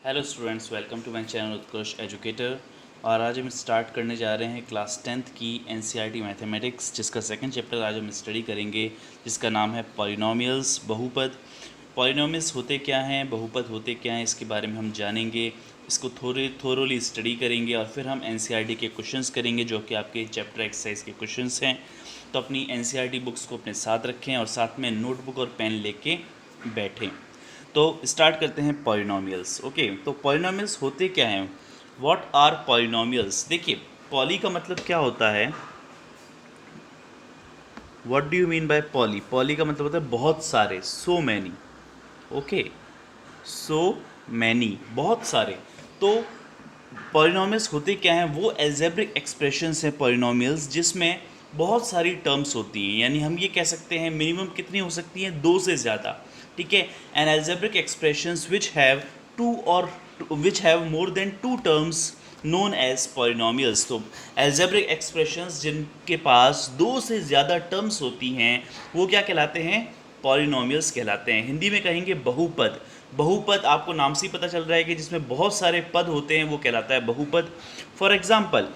Hello students, welcome to my channel Utkarsh educator. और आज हम स्टार्ट करने जा रहे हैं क्लास 10th की एनसीईआरटी मैथमेटिक्स, जिसका सेकंड चैप्टर आज हम स्टडी करेंगे, जिसका नाम है पॉलिनोमियल्स, बहुपद। पॉलिनोमियल्स होते क्या हैं, बहुपद होते क्या हैं, इसके बारे में हम जानेंगे। इसको थोरोली स्टडी करेंगे और फिर हम एनसीईआरटी के क्वेश्चंस करेंगे, जो कि आपके चैप्टर एक्सरसाइज के क्वेश्चंस हैं। तो अपनी एनसीईआरटी बुक्स को अपने साथ रखें और साथ में नोटबुक और पेन लेके बैठें। तो स्टार्ट करते हैं पॉलिनोमियल्स। ओके, तो पॉलिनोमियल्स होते क्या हैं, व्हाट आर पॉलिनोमियल्स। देखिए, पॉली का मतलब क्या होता है, what do you mean by poly. Poly का मतलब होता है बहुत सारे, so many. Okay, so many, बहुत सारे। तो पॉलिनोमियल्स होते क्या हैं, वो एल्जेब्रिक एक्सप्रेशंस हैं पॉलिनोमियल्स, जिसमें बहुत सारी टर्म्स होती हैं। यानी हम ये कह सकते हैं मिनिमम कितनी हो सकती हैं, दो से ज़्यादा। ठीक है, and algebraic expressions which have two और which have more than two terms known as polynomials. तो एल्जेब्रिक एक्सप्रेशंस जिनके पास दो से ज़्यादा टर्म्स होती हैं, वो क्या कहलाते हैं, पॉलिनोमियल्स कहलाते हैं। हिंदी में कहेंगे बहुपद। बहुपद आपको नाम से ही पता चल रहा है कि जिसमें बहुत सारे पद होते हैं, वो कहलाता है बहुपद। For example,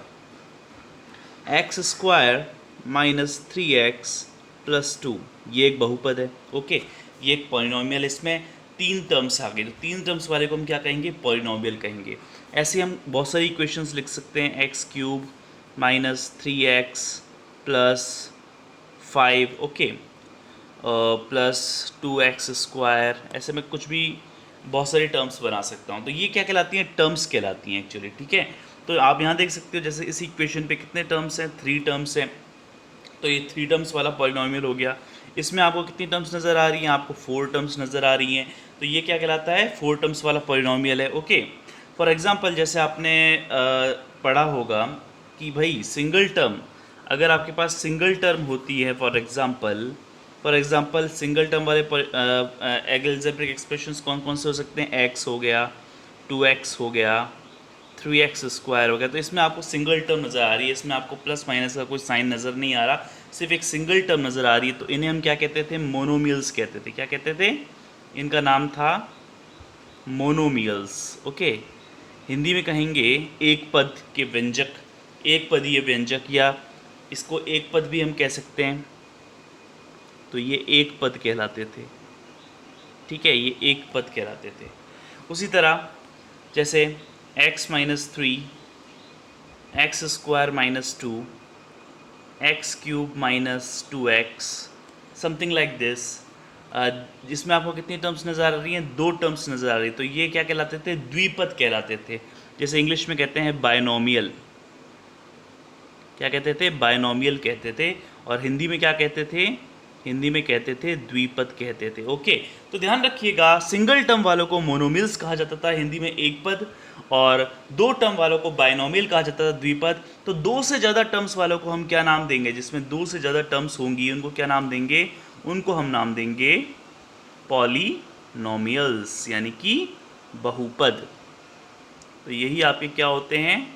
x square minus 3x plus 2, ये एक बहुपद है। ओके, ये एक पॉलिनोमियल, इसमें तीन टर्म्स आ गए, तो तीन टर्म्स वाले को हम क्या कहेंगे, पॉलिनोमियल कहेंगे। ऐसे हम बहुत सारी इक्वेशंस लिख सकते हैं, x cube minus 3x plus 5, okay, plus 2x square. ऐसे में कुछ भी बहुत सारी टर्म्स बना सकता हूँ। तो ये क्या कहलाती हैं, टर्म्स कहलाती हैं एक्चुअली। ठीक है, तो आप यहाँ देख सकते हो, जैसे इस इक्वेशन पे कितने टर्म्स हैं, 3 टर्म्स हैं। तो ये 3 टर्म्स वाला पॉलिनोमियल हो गया। इसमें आपको कितनी टर्म्स नज़र आ रही हैं, आपको 4 टर्म्स नज़र आ रही हैं। तो ये क्या कहलाता है, 4 टर्म्स वाला पॉलिनोमियल है। ओके, फॉर एग्जांपल, जैसे आपने पढ़ा होगा कि भाई सिंगल टर्म, अगर आपके पास सिंगल टर्म होती है, फॉर एग्जांपल सिंगल टर्म वाले एल्जेब्रिक एक्सप्रेशंस कौन कौन से हो सकते हैं, एक्स हो गया, 2x हो गया, 3x स्क्वायर हो गया। तो इसमें आपको सिंगल टर्म नज़र आ रही है, इसमें आपको प्लस माइनस का कोई साइन नज़र नहीं आ रहा, सिर्फ एक सिंगल टर्म नज़र आ रही है। तो इन्हें हम क्या कहते थे, मोनोमियल्स कहते थे। क्या कहते थे, इनका नाम था मोनोमियल्स। ओके, हिंदी में कहेंगे एक पद के व्यंजक, एक पदीय व्यंजक, या इसको एक पद भी हम कह सकते हैं। तो ये एक पद कहलाते थे। ठीक है, ये एक पद कहलाते थे। उसी तरह जैसे x minus 3, x square minus 2, x cube minus 2x, something like this. जिसमें आपको कितनी टर्म्स नज़र आ रही हैं, दो टर्म्स नज़र आ रही है। तो ये क्या कहलाते थे, द्विपद कहलाते थे। जैसे इंग्लिश में कहते हैं बायनोमियल। क्या कहते थे, बायनोमियल कहते थे। और हिंदी में क्या कहते थे, हिंदी में कहते थे द्विपद कहते थे। ओके, तो ध्यान रखिएगा, सिंगल टर्म वालों को मोनोमियल्स कहा जाता था, हिंदी में एक पद, और दो टर्म वालों को बायनोमियल कहा जाता था, द्विपद। तो दो से ज़्यादा टर्म्स वालों को हम क्या नाम देंगे, जिसमें दो से ज़्यादा टर्म्स होंगी, उनको क्या नाम देंगे, उनको हम नाम देंगे पॉलिनोमियल्स, यानी कि बहुपद। तो यही आपके क्या होते हैं,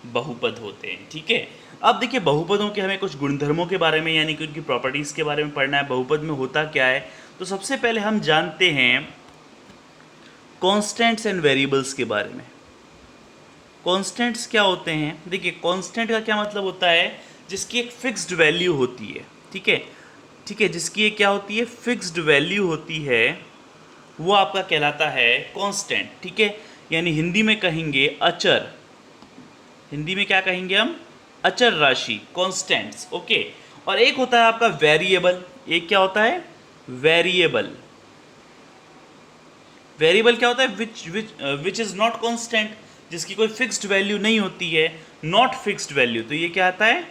बहुपद होते हैं। ठीक है, अब देखिए, बहुपदों के हमें कुछ गुणधर्मों के बारे में, यानी कि उनकी प्रॉपर्टीज़ के बारे में पढ़ना है, बहुपद में होता क्या है। तो सबसे पहले हम जानते हैं कॉन्स्टेंट्स एंड वेरिएबल्स के बारे में। कॉन्स्टेंट्स क्या होते हैं, देखिए, कॉन्स्टेंट का क्या मतलब होता है, जिसकी एक फिक्स्ड वैल्यू होती है। ठीक है, ठीक है, जिसकी एक क्या होती है, फिक्स्ड वैल्यू होती है, वो आपका कहलाता है कांस्टेंट। ठीक है, यानी हिंदी में कहेंगे अचर, हिंदी में क्या कहेंगे हम, अचर राशि, कांस्टेंट्स। ओके, और एक होता है आपका वेरिएबल। एक क्या होता है, वेरिएबल। वेरिएबल क्या होता है, विच इज नॉट कांस्टेंट, जिसकी कोई फिक्स्ड वैल्यू नहीं होती है, नॉट फिक्स्ड वैल्यू। तो ये क्या आता है,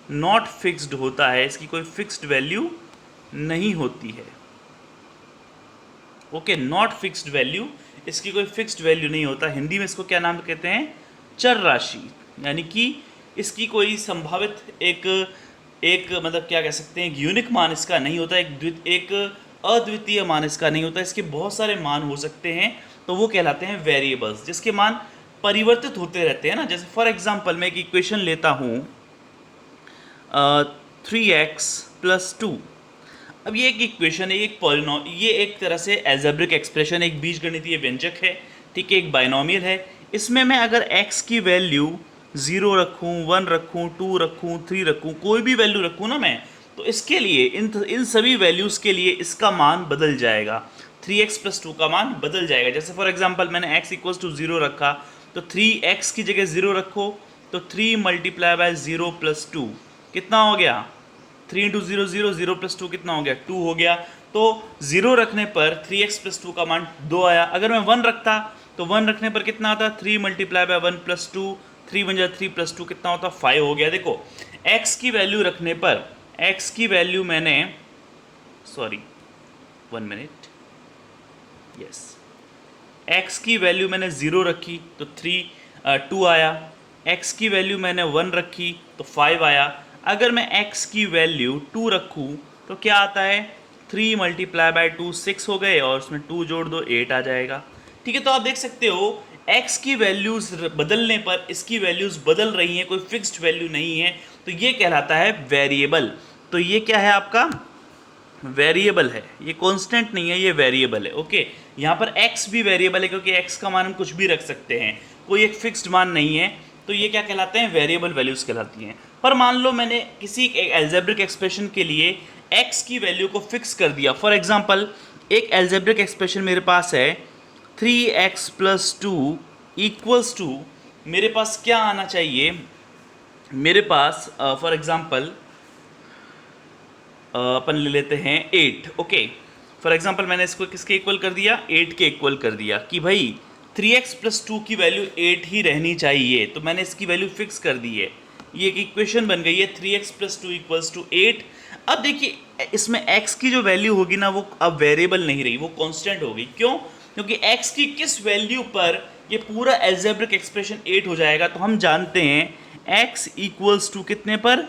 नॉट फिक्स्ड होता है, इसकी कोई फिक्स्ड वैल्यू नहीं होती है। ओके, नॉट फिक्स्ड वैल्यू, इसकी कोई फिक्स्ड वैल्यू नहीं होता। हिंदी में इसको क्या नाम कहते हैं, चर राशि। यानी कि इसकी कोई संभावित एक एक मतलब क्या कह सकते हैं, एक यूनिक मान इसका नहीं होता, एक अद्वितीय मान इसका नहीं होता, इसके बहुत सारे मान हो सकते हैं। तो वो कहलाते हैं वेरिएबल्स, जिसके मान परिवर्तित होते रहते हैं ना। जैसे फॉर एग्जांपल मैं एक इक्वेशन लेता हूँ, 3x प्लस 2। अब ये एक इक्वेशन है, ये एक तरह से एल्जेब्रिक एक्सप्रेशन, एक बीजगणितीय व्यंजक है। ठीक है, एक बाइनोमियल है। इसमें मैं अगर x की वैल्यू 0 रखूँ, 1 रखूँ, 2 रखूँ, 3 रखूँ, कोई भी वैल्यू रखूँ ना मैं, तो इसके लिए इन सभी वैल्यूज़ के लिए इसका मान बदल जाएगा, 3x प्लस 2 का मान बदल जाएगा। जैसे फॉर एग्जांपल मैंने x इक्वल्स टू 0 रखा, तो 3x की जगह 0 रखो, तो 3 मल्टीप्लाई बाय 0 प्लस 2 कितना हो गया, 3 इंटू 0 0, 0 प्लस 2 कितना हो गया, 2 हो गया। तो 0 रखने पर 3x प्लस 2 का मान 2 आया। अगर मैं 1 रखता तो 1 रखने पर कितना आता, 3 मल्टीप्लाई बाय 1 प्लस 2, 3 बन जाए 3 प्लस 2 कितना होता, 5 हो गया। देखो x की वैल्यू रखने पर, x की वैल्यू मैंने, सॉरी 1 मिनट, यस, x की वैल्यू मैंने 0 रखी तो 2 आया, x की वैल्यू मैंने 1 रखी तो 5 आया। अगर मैं x की वैल्यू 2 रखूँ तो क्या आता है, 3 मल्टीप्लाई बाय 2 6 हो गए, और उसमें 2 जोड़ दो 8 आ जाएगा। ठीक है, तो आप देख सकते हो x की वैल्यूज़ बदलने पर इसकी वैल्यूज़ बदल रही हैं, कोई फिक्स्ड वैल्यू नहीं है, तो ये कहलाता है वेरिएबल। तो ये क्या है आपका, वेरिएबल है, ये कांस्टेंट नहीं है, ये वेरिएबल है। ओके, यहाँ पर x भी वेरिएबल है क्योंकि x का मान हम कुछ भी रख सकते हैं, कोई एक फिक्स्ड मान नहीं है, तो ये क्या कहलाते हैं, वेरिएबल वैल्यूज कहलाती हैं। पर मान लो मैंने किसी एक अलजेब्रिक एक्सप्रेशन के लिए x की वैल्यू को फिक्स कर दिया। फॉर एग्जांपल एक अलजेब्रिक एक्सप्रेशन मेरे पास है 3x प्लस 2 इक्वल्स टू, मेरे पास क्या आना चाहिए, मेरे पास फॉर एग्जांपल अपन ले लेते हैं 8। ओके, फॉर एग्जांपल मैंने इसको किसके इक्वल कर दिया, 8 के इक्वल कर दिया कि भाई 3x प्लस 2 की वैल्यू 8 ही रहनी चाहिए, तो मैंने इसकी वैल्यू फिक्स कर दी है। ये एक इक्वेशन बन गई है 3x प्लस 2 इक्वल्स टू 8। अब देखिए इसमें x की जो वैल्यू होगी ना वो अब वेरिएबल नहीं रही, वो कांस्टेंट हो गई। क्यों, क्योंकि x की किस वैल्यू पर ये पूरा अलजेब्रिक एक्सप्रेशन 8 हो जाएगा, तो हम जानते हैं x इक्वल्स टू कितने पर,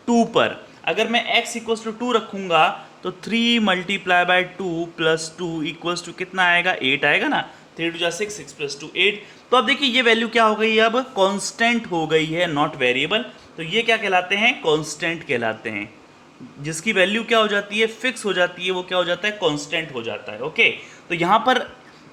2 पर। अगर मैं x इक्वल्स टू 2 रखूँगा तो 3 multiply by 2 plus 2 equals to कितना आएगा, 8 आएगा ना, 3 टू जा 6, 6 प्लस 2 8। तो अब देखिए ये वैल्यू क्या हो गई, अब कांस्टेंट हो गई है, नॉट वेरिएबल। तो ये क्या कहलाते हैं, कांस्टेंट कहलाते हैं। जिसकी वैल्यू क्या हो जाती है, फिक्स हो जाती है, वो क्या हो जाता है, कांस्टेंट हो जाता है। ओके, तो यहाँ पर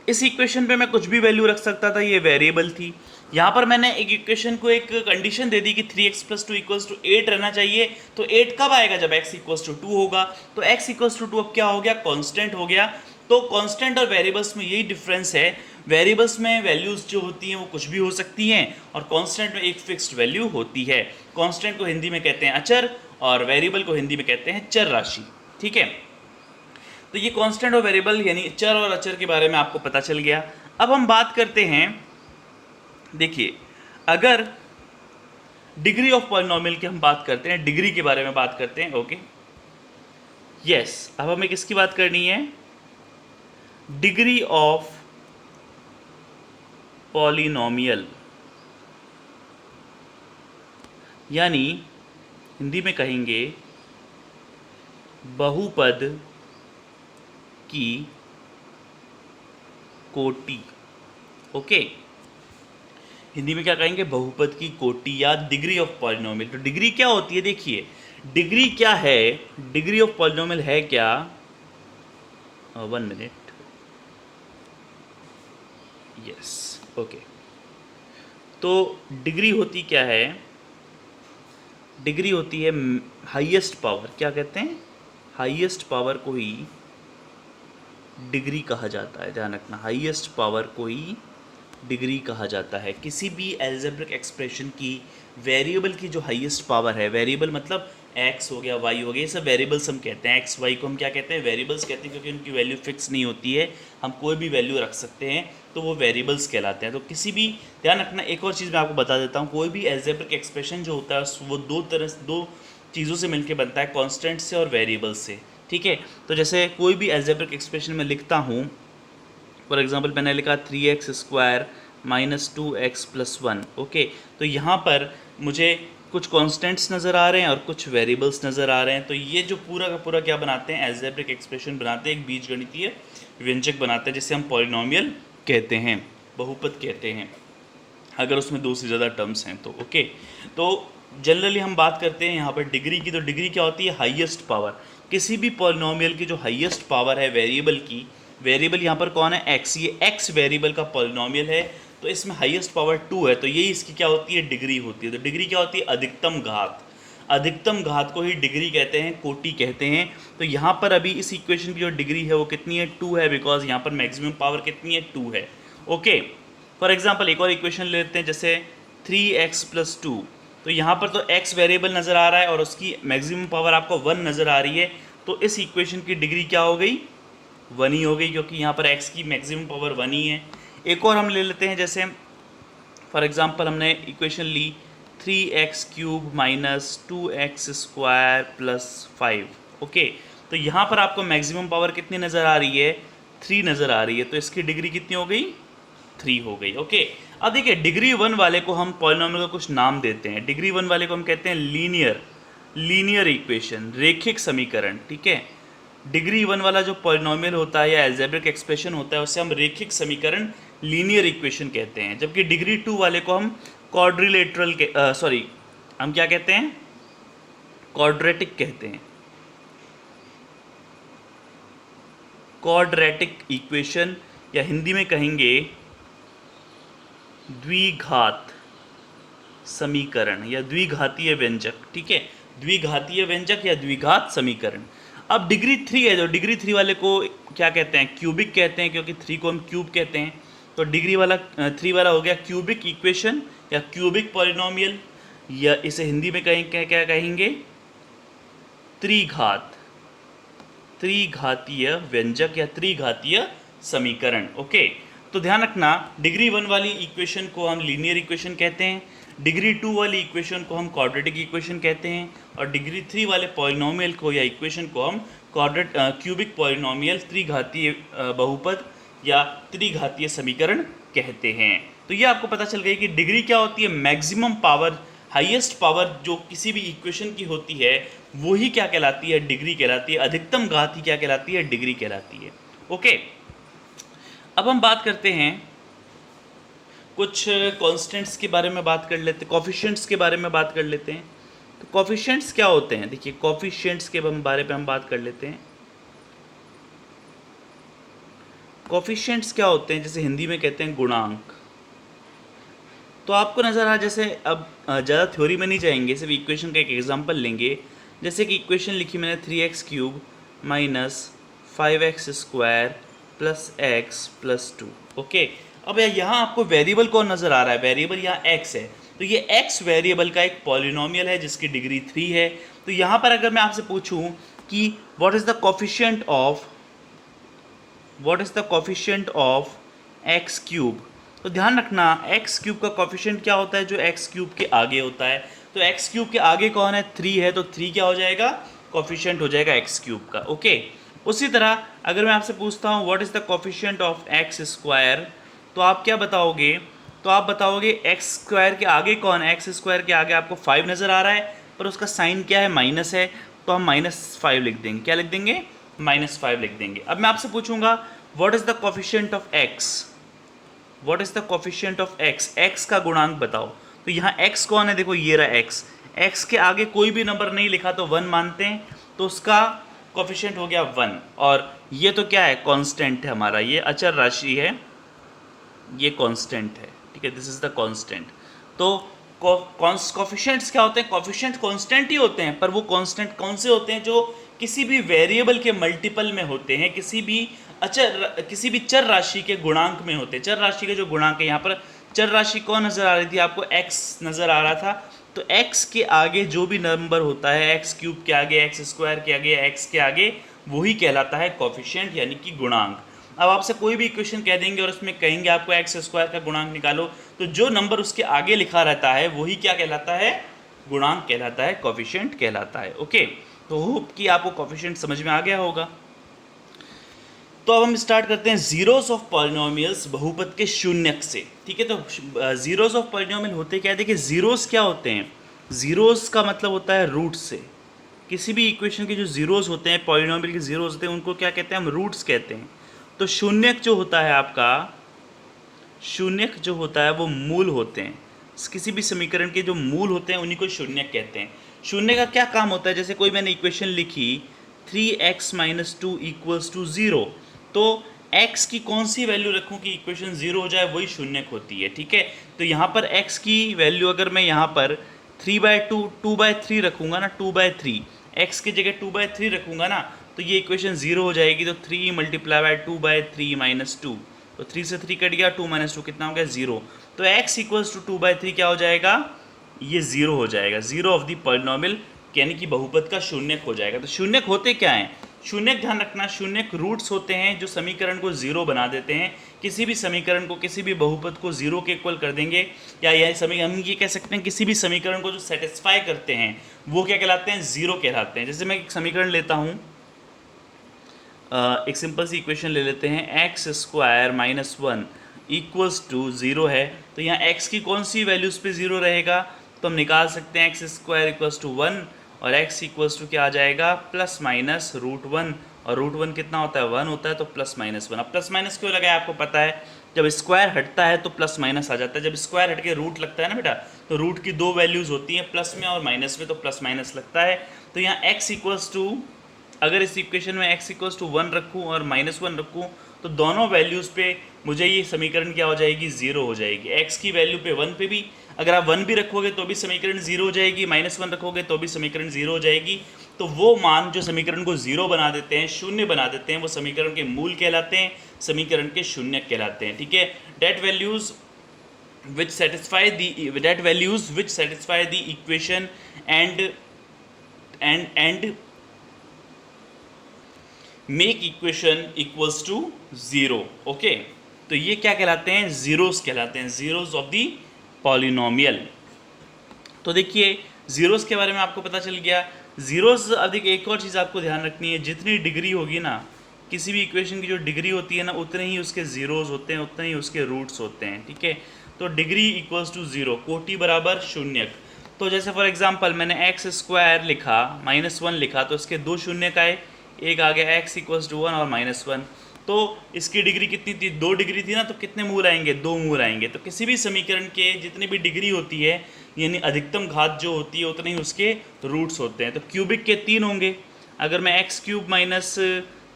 इस इक्वेशन पे मैं कुछ भी वैल्यू रख सकता था, ये वेरिएबल थी। यहाँ पर मैंने एक इक्वेशन को एक कंडीशन दे दी कि 3x प्लस 2 इक्वल्स टू 8 रहना चाहिए। तो 8 कब आएगा, जब x इक्वल्स टू 2 होगा। तो x इक्वल्स टू 2 अब क्या हो गया, कांस्टेंट हो गया। तो कांस्टेंट और वेरिएबल्स में यही डिफरेंस है, वेरिएबल्स में वैल्यूज़ जो होती हैं वो कुछ भी हो सकती हैं, और कांस्टेंट में एक फिक्स्ड वैल्यू होती है। कांस्टेंट को हिंदी में कहते हैं अचर, और वेरिएबल को हिंदी में कहते हैं चर राशि। ठीक है, तो ये कांस्टेंट और वेरिएबल यानी चर और अचर के बारे में आपको पता चल गया। अब हम बात करते हैं, देखिए अगर डिग्री ऑफ पॉलिनोमियल की हम बात करते हैं, डिग्री के बारे में बात करते हैं। ओके, यस, अब हमें किसकी बात करनी है, डिग्री ऑफ पॉलिनोमियल, यानी हिंदी में कहेंगे बहुपद की कोटि। ओके, हिंदी में क्या कहेंगे, बहुपद की कोटि या डिग्री ऑफ पॉलिनोमियल। तो डिग्री क्या होती है, देखिए डिग्री क्या है, डिग्री ऑफ पॉलिनोमियल है क्या, 1 मिनट, यस, ओके। तो डिग्री होती क्या है, डिग्री होती है हाईएस्ट पावर, क्या कहते हैं, हाईएस्ट पावर को ही डिग्री कहा जाता है, ध्यान रखना, हाईएस्ट पावर को ही डिग्री कहा जाता है। किसी भी अलजेब्रिक एक्सप्रेशन की वेरिएबल की जो हाईएस्ट पावर है, वेरिएबल मतलब x हो गया, y हो गया, ये सब वेरिएबल्स हम कहते हैं। x y को हम क्या कहते हैं, वेरिएबल्स कहते हैं, क्योंकि उनकी वैल्यू फिक्स नहीं होती है, हम कोई भी वैल्यू रख सकते हैं, तो वो वेरिएबल्स कहलाते हैं। तो किसी भी, ध्यान रखना, एक और चीज़ मैं आपको बता देता हूँ, कोई भी अलजेब्रिक एक्सप्रेशन जो होता है वो दो चीज़ों से मिलकर बनता है, कॉन्स्टेंट से और वेरिएबल से। ठीक है, तो जैसे कोई भी अलजेब्रिक एक्सप्रेशन में लिखता हूँ, फॉर एग्जांपल मैंने लिखा 3x square minus 2x plus 1। Okay, तो यहाँ पर मुझे कुछ कॉन्स्टेंट्स नज़र आ रहे हैं और कुछ वेरिएबल्स नज़र आ रहे हैं। तो ये जो पूरा का पूरा क्या बनाते हैं, अलजेब्रिक एक्सप्रेशन बनाते हैं, एक बीजगणितीय व्यंजक बनाते हैं, जिसे हम पॉलिनोमियल कहते हैं, बहुपद कहते हैं, अगर उसमें 2 से ज़्यादा टर्म्स हैं तो। ओके, तो जनरली हम बात करते हैं यहाँ पर डिग्री की। तो डिग्री क्या होती है, हाईएस्ट पावर। किसी भी पॉलिनोमियल की जो हाईएस्ट पावर है वेरिएबल की, वेरिएबल यहाँ पर कौन है, x, ये x वेरिएबल का पॉलिनोमियल है, तो इसमें हाईएस्ट पावर 2 है, तो यही इसकी क्या होती है, डिग्री होती है। तो डिग्री क्या होती है, अधिकतम घात, अधिकतम घात को ही डिग्री कहते हैं, कोटि कहते हैं। तो यहाँ पर अभी इस इक्वेशन की जो डिग्री है वो कितनी है, 2 है, बिकॉज यहाँ पर मैक्सिमम पावर कितनी है, 2 है। ओके, फॉर एग्जाम्पल एक और इक्वेशन ले लेते हैं, जैसे 3x + 2। तो यहाँ पर तो x वेरिएबल नज़र आ रहा है और उसकी मैक्सिमम पावर आपको 1 नज़र आ रही है, तो इस इक्वेशन की डिग्री क्या हो गई, 1 ही हो गई, क्योंकि यहाँ पर x की मैक्सिमम पावर 1 ही है। एक और हम ले लेते हैं, जैसे फॉर एग्जांपल हमने इक्वेशन ली 3x³ - 2x² + 5। ओके, तो यहाँ पर आपको मैक्सिमम पावर कितनी नज़र आ रही है, 3 नज़र आ रही है, तो इसकी डिग्री कितनी हो गई, 3 हो गई। ओके, अब देखिए डिग्री 1 वाले को हम पॉलिनोमियल का कुछ नाम देते हैं। डिग्री 1 वाले को हम कहते हैं लीनियर इक्वेशन, रेखिक समीकरण। ठीक है, डिग्री 1 वाला जो पॉलिनोमियल होता है या अलजेब्रिक एक्सप्रेशन होता है उसे हम रेखिक समीकरण, लीनियर इक्वेशन कहते हैं। जबकि डिग्री 2 वाले को हम क्वाड्रिलेटरल के हम क्या कहते हैं, क्वाड्रेटिक कहते हैं, क्वाड्रेटिक इक्वेशन, या हिंदी में कहेंगे द्विघात समीकरण या द्विघातीय व्यंजक। ठीक है, द्विघातीय व्यंजक या द्विघात समीकरण। अब डिग्री 3 है, जो डिग्री 3 वाले को क्या कहते हैं, क्यूबिक कहते हैं, क्योंकि 3 को हम क्यूब कहते हैं। तो डिग्री वाला 3 वाला हो गया क्यूबिक इक्वेशन या क्यूबिक पॉलिनोमियल, या इसे हिंदी में कहेंगे, क्या कहेंगे, त्रिघातीय व्यंजक या त्रिघातीय समीकरण। ओके, तो ध्यान रखना, डिग्री 1 वाली इक्वेशन को हम लीनियर इक्वेशन कहते हैं, डिग्री 2 वाली इक्वेशन को हम क्वाड्रेटिक इक्वेशन कहते हैं, और डिग्री 3 वाले पॉलिनोमियल को या इक्वेशन को हम क्यूबिक पॉलिनोमियल, त्रिघातीय बहुपद या त्रिघातीय समीकरण कहते हैं। तो ये आपको पता चल गई कि डिग्री क्या होती है, मैक्सिमम पावर, हाईएस्ट पावर जो किसी भी इक्वेशन की होती है वो ही क्या कहलाती है, डिग्री कहलाती है। अधिकतम घात ही क्या कहलाती है, डिग्री कहलाती है। ओके, अब हम बात करते हैं कुछ कॉन्स्टेंट्स के बारे में, बात कर लेते हैं, कोफिशिएंट्स के बारे में बात कर लेते हैं। तो कोफिशिएंट्स क्या होते हैं, देखिए कोफिशिएंट्स के बारे में हम बात कर लेते हैं। कोफिशिएंट्स क्या होते हैं, जैसे हिंदी में कहते हैं गुणांक। तो आपको नज़र आ, जैसे अब ज़्यादा थ्योरी में नहीं जाएंगे, सिर्फ इक्वेशन का एक एग्जांपल लेंगे। जैसे कि इक्वेशन लिखी मैंने 3x³ - 5x² + x + 2। ओके, अब यहाँ आपको वेरिएबल कौन नज़र आ रहा है, वेरिएबल यहाँ x है, तो ये x वेरिएबल का एक पॉलिनोमियल है जिसकी डिग्री 3 है। तो यहाँ पर अगर मैं आपसे पूछूं कि what is the coefficient of x³, तो ध्यान रखना x³ का कोफिशिएंट क्या होता है, जो x³ के आगे होता है। तो x³ के आगे कौन है, 3 है, तो 3 क्या हो जाएगा, कोफिशिएंट हो जाएगा x³ का। ओके, उसी तरह अगर मैं आपसे पूछता हूँ what is the coefficient of x², तो आप क्या बताओगे, तो आप बताओगे x² के आगे कौन है, x² के आगे आपको 5 नज़र आ रहा है, पर उसका साइन क्या है, माइनस है, तो हम -5 लिख देंगे। क्या लिख देंगे, -5 लिख देंगे। अब मैं आपसे पूछूंगा what is the coefficient of x, x का गुणांक बताओ। तो यहाँ x कौन है, देखो ये रहा x के आगे कोई भी नंबर नहीं लिखा तो 1 मानते हैं, तो उसका कोफिशिएंट हो गया 1। और ये तो क्या है, कांस्टेंट है हमारा, ये अचर राशि है, ये कांस्टेंट है। ठीक है, दिस इज द कांस्टेंट। तो कोफिशिएंट्स क्या होते हैं, कोफिशिएंट कांस्टेंट ही होते हैं, पर वो कांस्टेंट कौन से होते हैं, जो किसी भी वेरिएबल के मल्टीपल में होते हैं, किसी भी चर राशि के गुणांक में होते हैं। चर राशि के जो गुणांक है, यहाँ पर चर राशि कौन नज़र आ रही थी आपको, x नज़र आ रहा था, तो x के आगे जो भी नंबर होता है, x³ के आगे, x² के आगे, x के आगे, वही कहलाता है कोफिशिएंट, यानी कि गुणांक। अब आपसे कोई भी इक्वेशन कह देंगे और उसमें कहेंगे आपको x² का गुणांक निकालो, तो जो नंबर उसके आगे लिखा रहता है वही क्या कहलाता है, गुणांक कहलाता है, कोफिशिएंट कहलाता है। ओके, तो होप कि आपको कोफिशिएंट समझ में आ गया होगा। तो अब हम स्टार्ट करते हैं जीरोस ऑफ पॉलिनोमियल्स, बहुपद के शून्यक से। ठीक है, तो जीरोस ऑफ पॉलिनोमियल होते क्या है, देखिए जीरोस क्या होते हैं, जीरोस का मतलब होता है रूट से। किसी भी इक्वेशन के जो जीरोस होते हैं, पॉलिनोमियल के जीरोस होते हैं, उनको क्या कहते हैं, हम रूट्स कहते हैं। तो शून्यक जो होता है आपका, शून्यक जो होता है वो मूल होते हैं, किसी भी समीकरण के जो मूल होते हैं उन्हीं को शून्यक कहते हैं। शून्य का क्या काम होता है, जैसे कोई मैंने इक्वेशन लिखी 3x - 2 = 0, तो x की कौन सी वैल्यू रखूं कि इक्वेशन जीरो हो जाए, वही शून्यक होती है, ठीक है। तो यहाँ पर x की वैल्यू अगर मैं यहाँ पर 3/2 2/3 रखूंगा ना, 2/3 x की जगह 2/3 रखूंगा ना, तो ये इक्वेशन जीरो हो जाएगी। तो 3 × 2/3 -2, तो 3 से 3 कट गया, 2 - 2 कितना हो गया, जीरो। तो x इक्वल्स टू 2/3 क्या हो जाएगा, ये जीरो हो जाएगा, जीरो ऑफ द पॉलिनॉमियल, यानी कि बहुपद का शून्यक हो जाएगा। तो शून्यक होते क्या हैं, शून्यक ध्यान रखना, शून्यक रूट्स होते हैं जो समीकरण को जीरो बना देते हैं। किसी भी समीकरण को, किसी भी बहुपद को जीरो के इक्वल कर देंगे, या यह समीकरण हम ये कह सकते हैं किसी भी समीकरण को जो सेटिस्फाई करते हैं वो क्या कहलाते हैं, जीरो कहलाते हैं। जैसे मैं एक समीकरण लेता हूँ, एक सिंपल सी इक्वेशन ले लेते हैं, x² - 1 इक्वल्स टू ज़ीरो है। तो यहाँ x की कौन सी वैल्यूज़ पे ज़ीरो रहेगा, तो हम निकाल सकते हैं x² = 1 और x इक्वल्स टू क्या आ जाएगा, ±√1, और √1 कितना होता है, 1 होता है, तो +-1। अब प्लस माइनस क्यों लगाया, आपको पता है जब स्क्वायर हटता है तो प्लस माइनस आ जाता है। जब स्क्वायर हट के रूट लगता है ना बेटा, तो रूट की दो वैल्यूज़ होती हैं, प्लस में और माइनस में, तो प्लस माइनस लगता है। तो यहाँ x इक्वल्स टू, अगर इस इक्वेशन में x इक्वल्स टू 1 रखूँ और -1 रखूँ, तो दोनों वैल्यूज़ पे मुझे ये समीकरण क्या हो जाएगी, ज़ीरो हो जाएगी। x की वैल्यू पे 1 पे भी, अगर आप 1 भी रखोगे तो भी समीकरण ज़ीरो हो जाएगी, -1 रखोगे तो भी समीकरण ज़ीरो हो जाएगी। तो वो मान जो समीकरण को ज़ीरो बना देते हैं, शून्य बना देते हैं, वो समीकरण के मूल कहलाते हैं, समीकरण के शून्यक कहलाते हैं, ठीक है। that values which satisfy the equation and make equation equals to zero, okay. तो ये क्या कहलाते हैं, ज़ीरोस कहलाते हैं, ज़ीरोस ऑफ दी पॉलिनोमियल। तो देखिए ज़ीरोस के बारे में आपको पता चल गया। ज़ीरोस, अब देखिए एक और चीज़ आपको ध्यान रखनी है, जितनी डिग्री होगी ना किसी भी इक्वेशन की, जो डिग्री होती है ना, उतने ही उसके ज़ीरोस होते हैं, उतने ही उसके रूट्स होते हैं, ठीक है। तो डिग्री इक्वल्स टू ज़ीरो, कोटि बराबर शून्यक। तो जैसे फॉर एग्जांपल मैंने x² लिखा, -1 लिखा, तो इसके दो शून्यक आए, एक आ गया x इक्वल्स टू 1 और -1। तो इसकी डिग्री कितनी थी, 2 डिग्री थी ना, तो कितने मूल आएंगे, 2 मूल आएंगे। तो किसी भी समीकरण के जितनी भी डिग्री होती है, यानी अधिकतम घात जो होती है, उतने ही उसके रूट्स होते हैं। तो क्यूबिक के 3 होंगे। अगर मैं x³ -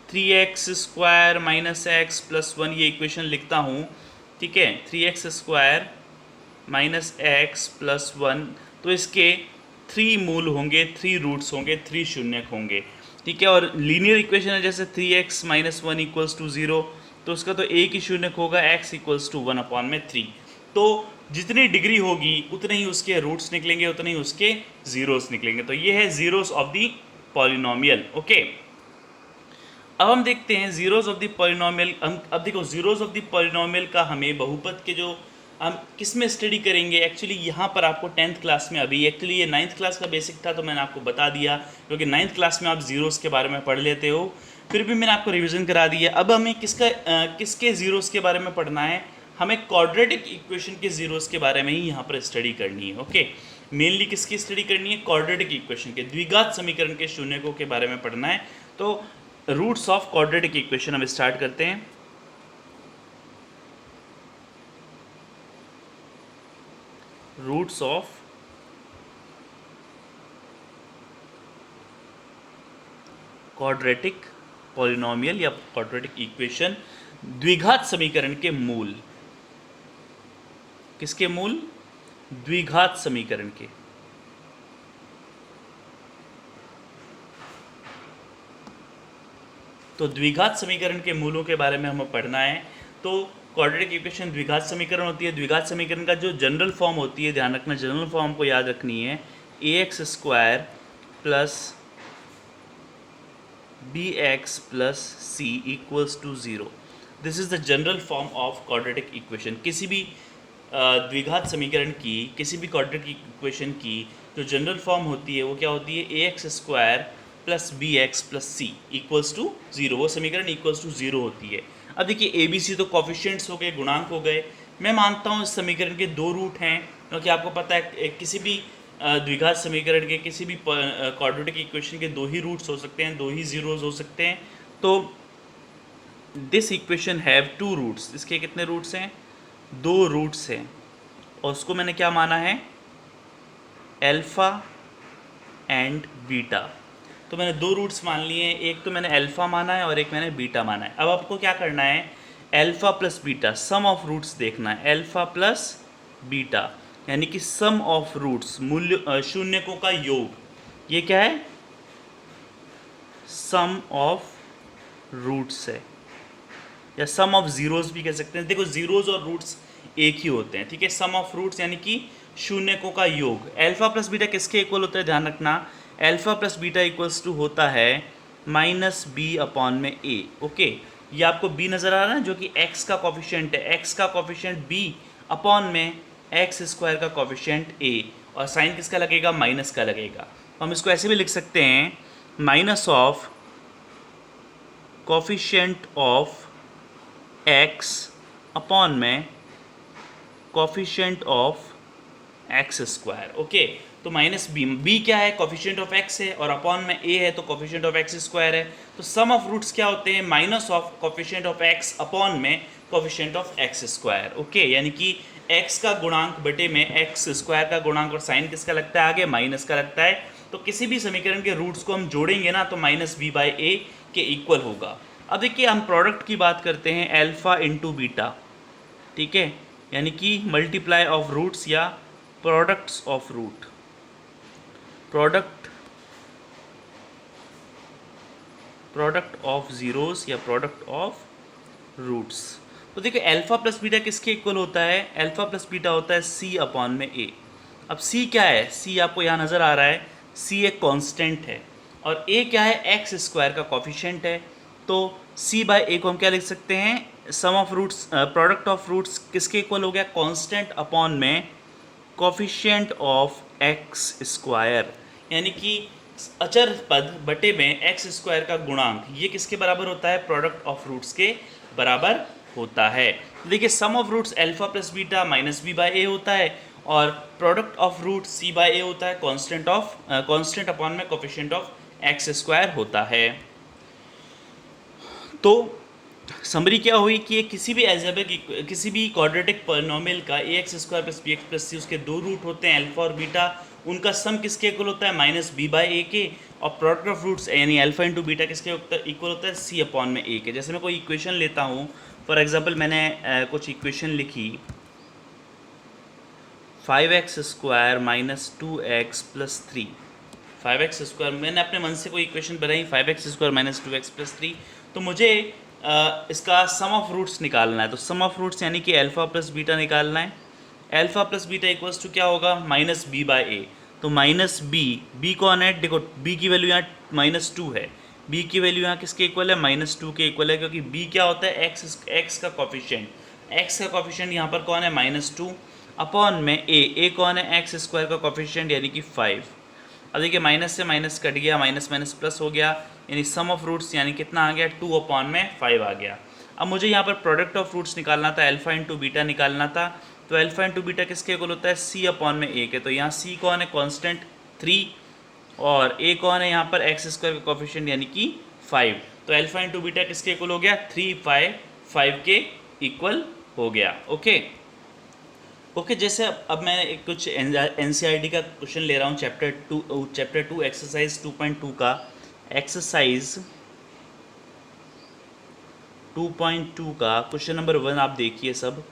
3x² - x + 1 ये इक्वेशन लिखता हूँ, ठीक है, 3x² - x + 1, तो इसके 3 मूल होंगे, 3 रूट्स होंगे, 3 शून्यक होंगे, ठीक है। और लीनियर इक्वेशन है, जैसे 3x - 1 इक्वल्स टू 0, तो उसका तो एक ही शून्यक होगा, x इक्वल्स टू 1/3। तो जितनी डिग्री होगी उतने ही उसके रूट्स निकलेंगे, उतने ही उसके ज़ीरोस निकलेंगे। तो ये है zeros of the polynomial, okay. अब हम देखते हैं ज़ीरोस ऑफ द पॉलिनोमियल। हम अब देखो ज़ीरोस ऑफ द पॉलिनोमियल का हमें बहुपद के जो हम किस में स्टडी करेंगे, एक्चुअली यहाँ पर आपको 10th क्लास में, अभी एक्चुअली ये 9th क्लास का बेसिक था तो मैंने आपको बता दिया, क्योंकि 9th क्लास में आप ज़ीरोस के बारे में पढ़ लेते हो, फिर भी मैंने आपको रिविज़न करा दिया। अब हमें किसके ज़ीरोस के बारे में पढ़ना है, हमें क्वाड्रेटिक इक्वेशन के ज़ीरोस के बारे में ही यहाँ पर स्टडी करनी है, ओके। मेनली किसकी स्टडी करनी है, क्वाड्रेटिक इक्वेशन के, द्विघात समीकरण के शून्यकों के बारे में पढ़ना है। तो रूट्स ऑफ क्वाड्रेटिक इक्वेशन हम स्टार्ट करते हैं। रूट्स ऑफ क्वाड्रेटिक पॉलिनोमियल या क्वाड्रेटिक इक्वेशन, द्विघात समीकरण के मूल। किसके मूल, द्विघात समीकरण के। तो द्विघात समीकरण के मूलों के बारे में हमें पढ़ना है। तो क्वाड्रेटिक इक्वेशन द्विघात समीकरण होती है। द्विघात समीकरण का जो जनरल फॉर्म होती है, ध्यान रखना जनरल फॉर्म को याद रखनी है, ax² + bx + c equals to 0। This is the general form of quadratic equation. किसी भी द्विघात समीकरण की, किसी भी क्वाड्रेटिक इक्वेशन की जो जनरल फॉर्म होती है वो क्या होती है, ax² + bx + c equals to 0। वो समीकरण इक्वल्स टू 0 होती है। अब देखिए ए बी सी तो कॉफिशिएंट्स हो गए, गुणांक हो गए। मैं मानता हूँ इस समीकरण के 2 रूट हैं, क्योंकि आपको पता है किसी भी द्विघात समीकरण के, किसी भी क्वाड्रेटिक इक्वेशन के 2 ही रूट्स हो सकते हैं, 2 ही ज़ीरोज़ हो सकते हैं। तो दिस इक्वेशन हैव 2 रूट्स। इसके कितने रूट्स हैं, 2 रूट्स हैं, और उसको मैंने क्या माना है, अल्फ़ा एंड बीटा। तो मैंने दो रूट्स मान लिए हैं, एक तो मैंने अल्फ़ा माना है और एक मैंने बीटा माना है। अब आपको क्या करना है, alpha plus beta sum of roots देखना है, अल्फ़ा प्लस बीटा यानी कि सम ऑफ रूट्स, मूल्य शून्यकों का योग, ये क्या है, सम ऑफ रूट्स है, या सम ऑफ ज़ीरोज़ भी कह सकते हैं। देखो ज़ीरोज़ और रूट्स एक ही होते हैं, ठीक है। सम ऑफ रूट्स यानी कि शून्यकों का योग। अल्फ़ा प्लस बीटा किसके इक्वल होता है, ध्यान रखना, alpha plus beta equals to होता है माइनस बी अपॉन में ए। ओके, ये आपको बी नज़र आ रहा है जो कि एक्स का कॉफिशिएंट है, एक्स का कॉफिशिएंट बी अपॉन में एक्स स्क्वायर का कॉफिशिएंट ए, और साइन किसका लगेगा, माइनस का लगेगा। तो हम इसको ऐसे भी लिख सकते हैं, minus of coefficient of x upon में coefficient of x square. Okay, तो माइनस बी, बी क्या है, कॉफिशिएंट ऑफ एक्स है, और अपॉन में ए है तो कॉफिशिएंट ऑफ एक्स स्क्वायर है। तो सम ऑफ रूट्स क्या होते हैं, minus of coefficient of x upon में coefficient of x square. Okay, यानी कि एक्स का गुणांक बटे में एक्स स्क्वायर का गुणांक, और साइन किसका लगता है आगे, माइनस का लगता है। तो किसी भी समीकरण के रूट्स को हम जोड़ेंगे ना तो माइनस बी बाई ए के इक्वल होगा। अब देखिए हम प्रोडक्ट की बात करते हैं, अल्फ़ा इंटू बीटा, ठीक है, यानी कि मल्टीप्लाई ऑफ रूट्स या products of root, product of zeros या प्रोडक्ट ऑफ रूट्स। तो देखिए अल्फ़ा प्लस बीटा किसके इक्वल होता है, अल्फ़ा प्लस बीटा होता है सी अपॉन में ए। अब सी क्या है, सी आपको यहाँ नज़र आ रहा है, सी एक कांस्टेंट है, और ए क्या है, एक्स स्क्वायर का कॉफिशिएंट है। तो सी बाय ए को हम क्या लिख सकते हैं, sum of roots, product of roots किसके इक्वल हो गया, कांस्टेंट अपॉन में कॉफिशिएंट ऑफ एक्स स्क्वायर, यानी कि अचर पद बटे में एक्स स्क्वायर का गुणांक, ये किसके बराबर होता है, प्रोडक्ट ऑफ रूट्स के बराबर होता है। देखिए sum of roots alpha plus beta minus b by a होता है, और product of root c by a होता है, कांस्टेंट अपॉन में कोफिशिएंट ऑफ एक्स स्क्वायर होता है। तो समरी क्या हुई कि किसी भी अलजेब्रिक, किसी भी क्वाड्रेटिक पॉलिनोमियल का a x square plus b x plus c, उसके दो रूट होते हैं अल्फा और बीटा, उनका सम किसके इक्वल होता है, माइनस बी बाई ए के, और प्रोडक्ट ऑफ रूट्स यानी अल्फा इंटू बीटा किसके इक्वल होता है, सी अपॉन में ए के। जैसे मैं कोई इक्वेशन लेता हूँ, फॉर एग्जांपल मैंने कुछ इक्वेशन लिखी, 5x square minus 2x plus 3, 5x square, मैंने अपने मन से कोई इक्वेशन बनाई 5x square minus 2x plus 3, तो मुझे इसका सम ऑफ रूट्स निकालना है। तो सम ऑफ रूट्स यानी कि अल्फ़ा प्लस बीटा निकालना है, alpha plus beta equals to क्या होगा, माइनस बी बाई ए। तो माइनस बी, बी कौन है, देखो बी की वैल्यू यहाँ माइनस 2 है, बी की वैल्यू यहाँ किसके इक्वल है, माइनस 2 के इक्वल है, क्योंकि बी क्या होता है, एक्स का कॉफिशिएंट, एक्स का कॉफिशिएंट यहाँ पर कौन है, माइनस 2 अपॉन में ए कौन है, एक्स स्क्वायर का कॉफिशिएंट यानी कि 5। अब देखिए माइनस से माइनस कट गया, माइनस माइनस प्लस हो गया, यानी सम ऑफ रूट्स यानी कितना आ गया, 2 अपॉन में 5 आ गया। अब मुझे यहाँ पर प्रोडक्ट ऑफ रूट्स निकालना था, अल्फा इंटू बीटा निकालना था, तो अल्फा इंटू बीटा किसके इक्वल होता है, सी अपॉन में ए के। तो यहाँ सी कौन है, कांस्टेंट 3, और ए कौन है यहाँ पर, एक्स स्क्वायर का कॉफिशिएंट यानी कि 5। तो अल्फा इंटू बीटा किसके इक्वल हो गया, 3 5 के इक्वल हो गया। ओके ओके जैसे अब मैं एक कुछ एनसीईआरटी का क्वेश्चन ले रहा हूँ, चैप्टर 2 एक्सरसाइज 2.2 का, एक्सरसाइज 2.2 का क्वेश्चन नंबर 1 आप देखिए सब,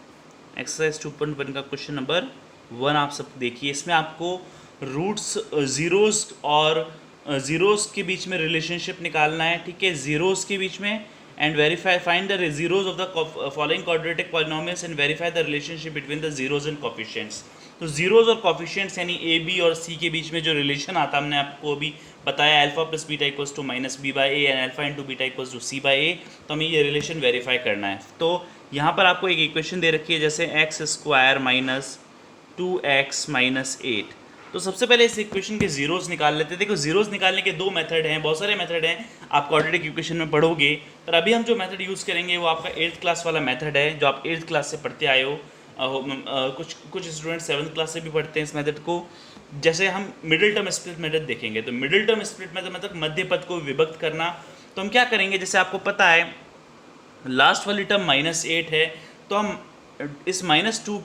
एक्सरसाइज 2.1 का क्वेश्चन नंबर 1 आप सब देखिए। इसमें आपको रूट्स ज़ीरोज़ और ज़ीरोज़ के बीच में रिलेशनशिप निकालना है, ठीक है, ज़ीरोज़ के बीच में, and find the zeros of the following quadratic polynomials and verify the relationship between the zeros and coefficients। तो zeros और coefficients यानी a b और c के बीच में जो रिलेशन आता, हमने आपको अभी बताया alpha plus beta equals to minus b by a and alpha into beta equals to c by a, तो हमें ये रिलेशन वेरीफाई करना है। तो यहाँ पर आपको एक इक्वेशन दे रखी है, जैसे x square minus 2x minus 8। तो सबसे पहले इस इक्वेशन के जीरोस निकाल लेते हैं। देखो जीरोस निकालने के दो मेथड हैं, बहुत सारे मेथड हैं, आप क्वाड्रेटिक इक्वेशन में पढ़ोगे, पर अभी हम जो मेथड यूज़ करेंगे वो आपका 8th क्लास वाला मेथड है, जो आप 8th क्लास से पढ़ते आए हो। कुछ स्टूडेंट 7th क्लास से भी पढ़ते हैं इस मेथड को। जैसे हम मिडिल टर्म स्प्लिट मेथड देखेंगे, तो मिडिल टर्म स्प्लिट मेथड मतलब मध्य पद को विभक्त करना। तो हम क्या करेंगे, जैसे आपको पता है लास्ट वाली टर्म -8 है, तो हम इस -2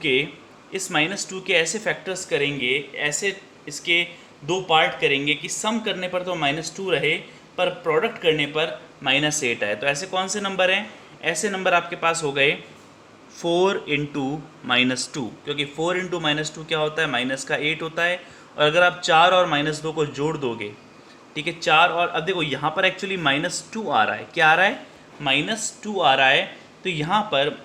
के ऐसे फैक्टर्स करेंगे, ऐसे इसके दो पार्ट करेंगे कि सम करने पर तो -2 रहे पर प्रोडक्ट करने पर -8 आए। तो ऐसे कौन से नंबर हैं? ऐसे नंबर आपके पास हो गए 4 इंटू -2, क्योंकि 4 इंटू -2 क्या होता है? माइनस का 8 होता है। और अगर आप 4 और -2 को जोड़ दोगे, ठीक है, 4 और अब देखो यहाँ पर एक्चुअली -2 आ रहा है। क्या आ रहा है? -2 आ रहा है। तो यहाँ पर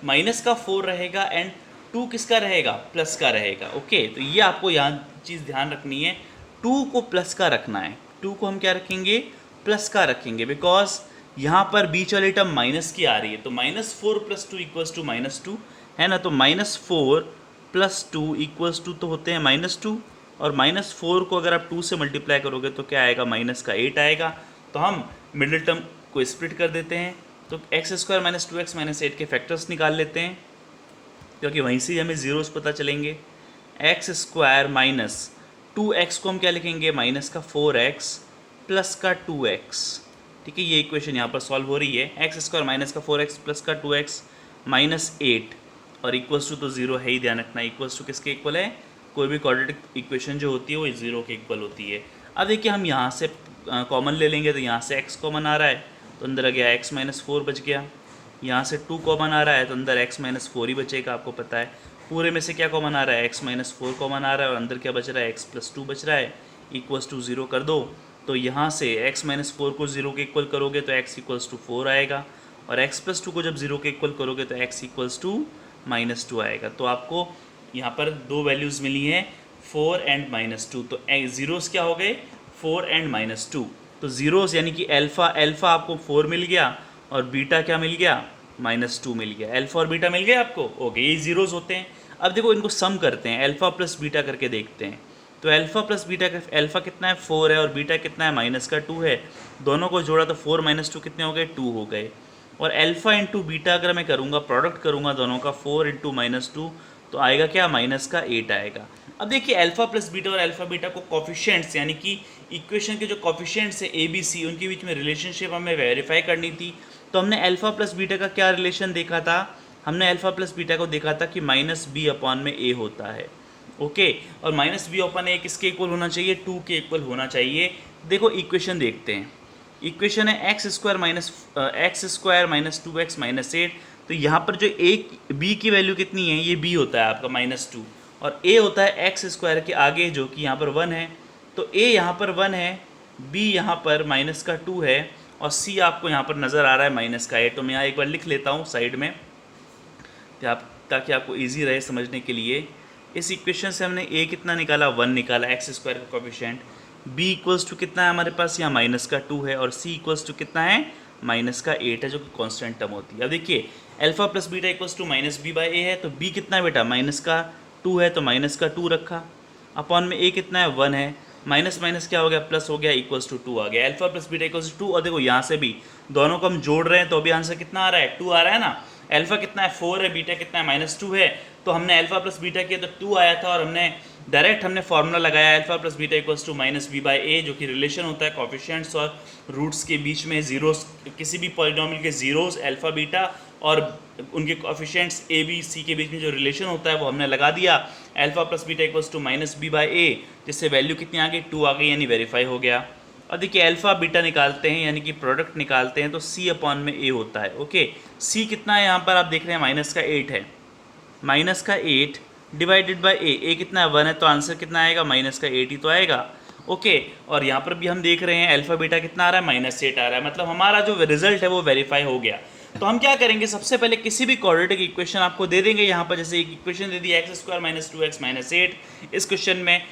माइनस का 4 रहेगा एंड 2 किसका रहेगा? प्लस का रहेगा। ओके, तो ये आपको यहाँ चीज़ ध्यान रखनी है, 2 को प्लस का रखना है। 2 को हम क्या रखेंगे? प्लस का रखेंगे, बिकॉज यहाँ पर बीच वाली टर्म माइनस की आ रही है। तो -4 + 2 = -2 है ना। तो -4 + 2 = तो होते हैं -2, और -4 को अगर आप 2 से मल्टीप्लाई करोगे तो क्या आएगा? -8 आएगा। तो हम मिडिल टर्म को स्प्लिट कर देते हैं। तो x² - 2x - 8 के फैक्टर्स निकाल लेते हैं, क्योंकि वहीं से हमें ज़ीरोस पता चलेंगे। x² - 2x को हम क्या लिखेंगे? -4x प्लस का 2x। ठीक है, ये इक्वेशन यहाँ पर सॉल्व हो रही है। x² - 4x प्लस का 2x -8 और इक्वल्स टू तो ज़ीरो है ही, ध्यान रखना। इक्वल्स टू किसके इक्वल है? कोई भी क्वाड्रेटिक इक्वेशन जो होती है वो ज़ीरो के इक्वल होती है। अब देखिए हम यहाँ से कॉमन ले लेंगे, तो यहाँ से x कॉमन आ रहा है तो अंदर आ गया x - 4 बच गया। यहाँ से 2 कॉमन आ रहा है तो अंदर x - 4 ही बचेगा, आपको पता है। पूरे में से क्या कॉमन आ रहा है? x - 4 कॉमन आ रहा है और अंदर क्या बच रहा है? x + 2 बच रहा है। इक्वल्स टू 0 कर दो, तो यहाँ से x - 4 को 0 के इक्वल करोगे तो x = 4 आएगा, और x + 2 को जब 0 के इक्वल करोगे तो x = -2 आएगा। तो आपको यहाँ पर दो वैल्यूज़ मिली हैं, 4 एंड -2। तो ज़ीरोस क्या हो गए? 4 एंड -2। तो ज़ीरोस यानी कि अल्फ़ा आपको 4 मिल गया और बीटा क्या मिल गया? -2 मिल गया। अल्फ़ा और बीटा मिल गया आपको। ओके, ये ज़ीरोस होते हैं। अब देखो इनको सम करते हैं, अल्फ़ा प्लस बीटा करके देखते हैं। तो अल्फ़ा प्लस बीटा का अल्फ़ा कितना है? 4 है, और बीटा कितना है? -2 है। दोनों को जोड़ा तो 4 - 2 कितने हो गए? 2 हो गए। और अल्फ़ा इंटू बीटा अगर मैं करूँगा, प्रोडक्ट करूँगा दोनों का, 4 इंटू -2, तो आएगा क्या? -8 आएगा। अब देखिए अल्फ़ा प्लस बीटा और अल्फ़ा बीटा को कॉफिशिएंट्स यानी कि इक्वेशन के जो कॉफिशिएंट्स है ABC, उनके बीच में रिलेशनशिप हमें वेरीफाई करनी थी। तो हमने अल्फ़ा प्लस बीटा का क्या रिलेशन देखा था? हमने अल्फ़ा प्लस बीटा को देखा था कि -b/a होता है। ओके, और -b/a किसके इक्वल होना चाहिए? 2 के इक्वल होना चाहिए। देखो इक्वेशन देखते हैं। इक्वेशन है x² - 2x - 8। तो यहाँ पर जो b की वैल्यू कितनी है? ये b होता है आपका -2, और a होता है x² के आगे जो कि यहाँ पर 1 है। तो a यहाँ पर 1 है, b यहाँ पर -2 है, और c आपको यहाँ पर नज़र आ रहा है -8। तो मैं यहाँ एक बार लिख लेता हूँ साइड में, ताकि आपको ईजी रहे समझने के लिए। इस इक्वेशन से हमने a कितना निकाला? 1 निकाला, x² का कोफिशिएंट। b इक्वल्स टू कितना है हमारे पास? यहाँ -2 है, और c इक्वल्स टू कितना है? -8 है, जो कि कांस्टेंट टर्म होती है। अब देखिए alpha plus beta equals to -b/a है, तो b कितना है बेटा? -2 है, तो -2 रखा। अपॉन में a कितना है? 1 है, माइनस माइनस क्या हो गया? प्लस हो गया, इक्वल्स टू 2 आ गया। Alpha plus beta equals to 2, और देखो यहाँ से भी दोनों को हम जोड़ रहे हैं तो अभी आंसर कितना आ रहा है? 2 आ रहा है ना। अल्फ़ा कितना है? 4 है, बीटा कितना है? -2 है। तो हमने अल्फ़ा प्लस बीटा किया तो 2 आया था, और हमने डायरेक्ट फार्मूला लगाया alpha plus beta equals to -b/a, जो कि रिलेशन होता है कॉफिशिएंट्स और रूट्स के बीच में, ज़ीरोस, किसी भी पॉलिनोमियल के ज़ीरोस अल्फ़ा बीटा और उनके कॉफिशिएंट्स a b c के बीच में जो रिलेशन होता है वो हमने लगा दिया। Alpha plus beta equals to -b/a, जिससे वैल्यू कितनी आ गई? 2 आ गई, यानी वेरीफाई हो गया। अब देखिए अल्फ़ा बीटा निकालते हैं, यानी कि प्रोडक्ट निकालते हैं, तो c/a होता है। ओके, c कितना है यहाँ पर? आप देख रहे हैं -8 है। -8 डिवाइडेड बाय a कितना है? 1 है, तो आंसर कितना आएगा? -8 ही तो आएगा। ओके, और यहाँ पर भी हम देख रहे हैं अल्फ़ा बीटा कितना आ रहा है? -8 आ रहा है। मतलब हमारा जो रिजल्ट है वो वेरीफाई हो गया। तो हम क्या करेंगे? सबसे पहले किसी भी क्वाड्रेटिक इक्वेशन आपको दे देंगे यहाँ पर, जैसे एक इक्वेशन दे दी x² - 2x - 8। इस क्वेश्चन में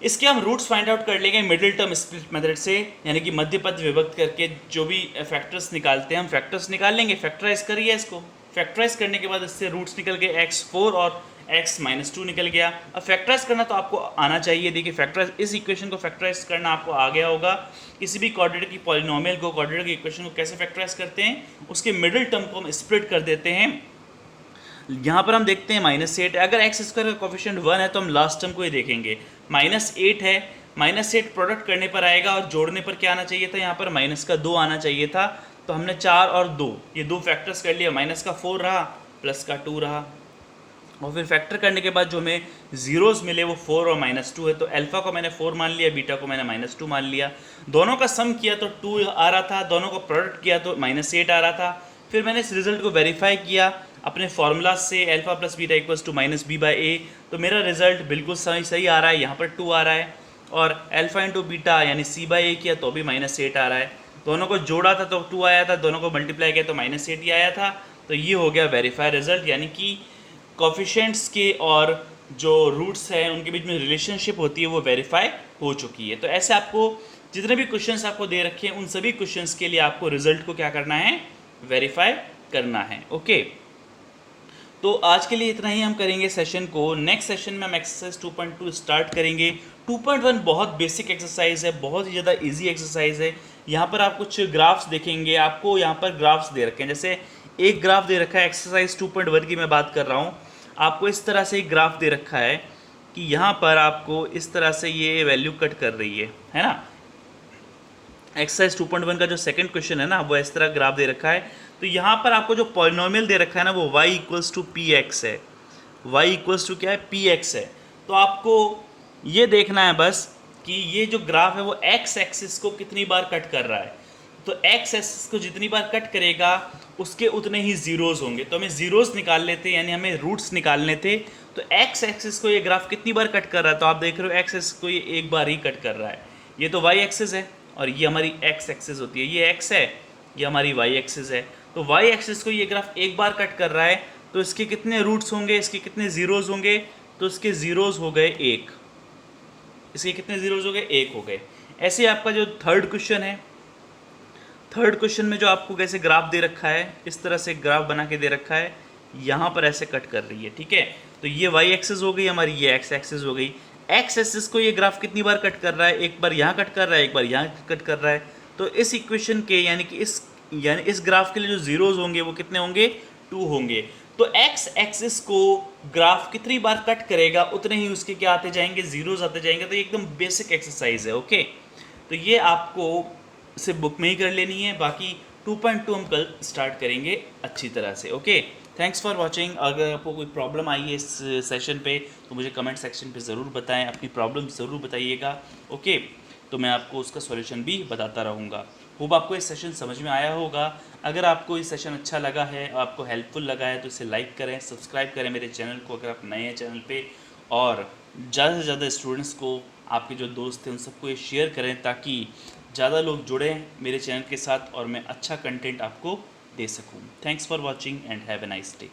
इसके हम रूट्स फाइंड आउट कर लेंगे मिडिल टर्म स्प्लिट मेथड से, यानी कि मध्य पद विभक्त करके जो भी फैक्टर्स निकालते हैं हम फैक्टर्स निकाल लेंगे। फैक्टराइज करिए इसको। फैक्टराइज करने के बाद इससे रूट्स निकल गए x4 और x - 2 निकल गया। अब फैक्टराइज करना तो आपको आना चाहिए। देखिए फैक्टराइज, इस इक्वेशन को फैक्टराइज करना आपको आ गया होगा। किसी भी क्वाड्रेटिक की पॉलिनोमियल को, क्वाड्रेटिक इक्वेशन को कैसे फैक्टराइज करते हैं? उसके मिडिल टर्म को हम स्प्लिट कर देते हैं। यहाँ पर हम देखते हैं -8। अगर x² का कोफिशिएंट 1 है तो हम लास्ट टर्म को ही देखेंगे। -8 है, -8 प्रोडक्ट करने पर आएगा, और जोड़ने पर क्या आना चाहिए था? यहाँ पर -2 आना चाहिए था। तो हमने 4 और 2 ये दो फैक्टर्स कर लिया। -4 रहा, +2 रहा। और फिर फैक्टर करने के बाद जो हमें जीरोस मिले वो 4 और -2 है। तो अल्फ़ा को मैंने 4 मान लिया, बीटा को मैंने -2 मान लिया। दोनों का सम किया तो 2 आ रहा था, दोनों को प्रोडक्ट किया तो -8 आ रहा था। फिर मैंने इस रिजल्ट को वेरीफाई किया अपने फार्मूला से, alpha plus beta equals to -b/a। तो मेरा रिजल्ट बिल्कुल सही आ रहा है, यहाँ पर 2 आ रहा है। और अल्फ़ा इंटू बीटा यानी c/a किया तो भी -8 आ रहा है। दोनों को जोड़ा था तो 2 आया था, दोनों को मल्टीप्लाई किया तो -8 ही आया था। तो ये हो गया वेरीफाई रिजल्ट, यानी कि कोफिशिएंट्स के और जो रूट्स हैं उनके बीच में रिलेशनशिप होती है वो वेरीफाई हो चुकी है। तो ऐसे आपको जितने भी क्वेश्चंस आपको दे रखे हैं उन सभी क्वेश्चंस के लिए आपको रिजल्ट को क्या करना है, वेरीफाई करना है। ओके, तो आज के लिए इतना ही हम करेंगे सेशन को। नेक्स्ट सेशन में हम एक्सरसाइज 2.2 स्टार्ट करेंगे। 2.1 बहुत बेसिक एक्सरसाइज है, बहुत ही ज़्यादा इजी एक्सरसाइज है। यहाँ पर आप कुछ ग्राफ्स देखेंगे, आपको यहाँ पर ग्राफ्स दे रखे हैं। जैसे एक ग्राफ दे रखा है एक्सरसाइज 2.1 की मैं बात कर रहा हूँ, आपको इस तरह से एक ग्राफ दे रखा है कि यहाँ पर आपको इस तरह से ये वैल्यू कट कर रही है ना। एक्सरसाइज 2.1 का जो सेकंड क्वेश्चन है ना, वो इस तरह ग्राफ दे रखा है। तो यहाँ पर आपको जो पॉलिनोमियल दे रखा है ना, वो y equals to P X है। y इक्वल्स टू क्या है, पी एक्स है। तो आपको ये देखना है बस कि ये जो ग्राफ है वो x एक्सिस को कितनी बार कट कर रहा है। तो x एक्सिस को जितनी बार कट करेगा उसके उतने ही जीरोस होंगे। तो हमें जीरोस निकाल लेते, यानी हमें रूट्स निकालने थे। तो x एक्सिस को ये ग्राफ कितनी बार कट कर रहा है, तो आप देख रहे हो x एक्सिस को ये एक बार ही कट कर रहा है। ये तो y एक्सिस है और ये हमारी x एक्सिस होती है, ये x है, ये हमारी y एक्सिस है। तो y एक्सिस को ये ग्राफ एक बार कट कर रहा है, तो इसके कितने रूट्स होंगे, इसके कितने जीरोस होंगे, तो इसके जीरोस हो गए 1। इसके कितने जीरोस हो गए, 1 हो गए। ऐसे आपका जो थर्ड क्वेश्चन है, थर्ड क्वेश्चन में जो आपको कैसे ग्राफ दे रखा है, इस तरह से ग्राफ बना के दे रखा है, यहाँ पर ऐसे कट कर रही है, ठीक है। तो ये y एक्सिस हो गई हमारी, ये x एक्सिस हो गई। x एक्सिस को ये ग्राफ कितनी बार कट कर रहा है, एक बार यहाँ कट कर रहा है, एक बार यहाँ कट कर रहा है। तो इस इक्वेशन के यानी कि इस ग्राफ के लिए जो जीरोज होंगे वो कितने होंगे, 2 होंगे। तो x एक्सिस को ग्राफ कितनी बार कट करेगा उतने ही उसके क्या आते जाएंगे, जीरोज आते जाएंगे। तो ये एकदम बेसिक एक्सरसाइज है। ओके, तो ये आपको से बुक में ही कर लेनी है। बाकी 2.2 हम कल स्टार्ट करेंगे अच्छी तरह से। Okay, thanks for watching. अगर आपको कोई प्रॉब्लम आई है इस सेशन पे तो मुझे कमेंट सेक्शन पे ज़रूर बताएं, अपनी प्रॉब्लम ज़रूर बताइएगा। ओके, तो मैं आपको उसका सॉल्यूशन भी बताता रहूँगा। होप आपको ये सेशन समझ में आया होगा। अगर आपको ये सेशन अच्छा लगा है, आपको हेल्पफुल लगा है, तो इसे लाइक करें, सब्सक्राइब करें मेरे चैनल को अगर आप नए हैं चैनल पे, और ज़्यादा से ज़्यादा स्टूडेंट्स को, आपके जो दोस्त हैं उन सबको ये शेयर करें ताकि ज़्यादा लोग जुड़ें मेरे चैनल के साथ और मैं अच्छा कंटेंट आपको दे सकूं। Thanks for watching and have a nice day.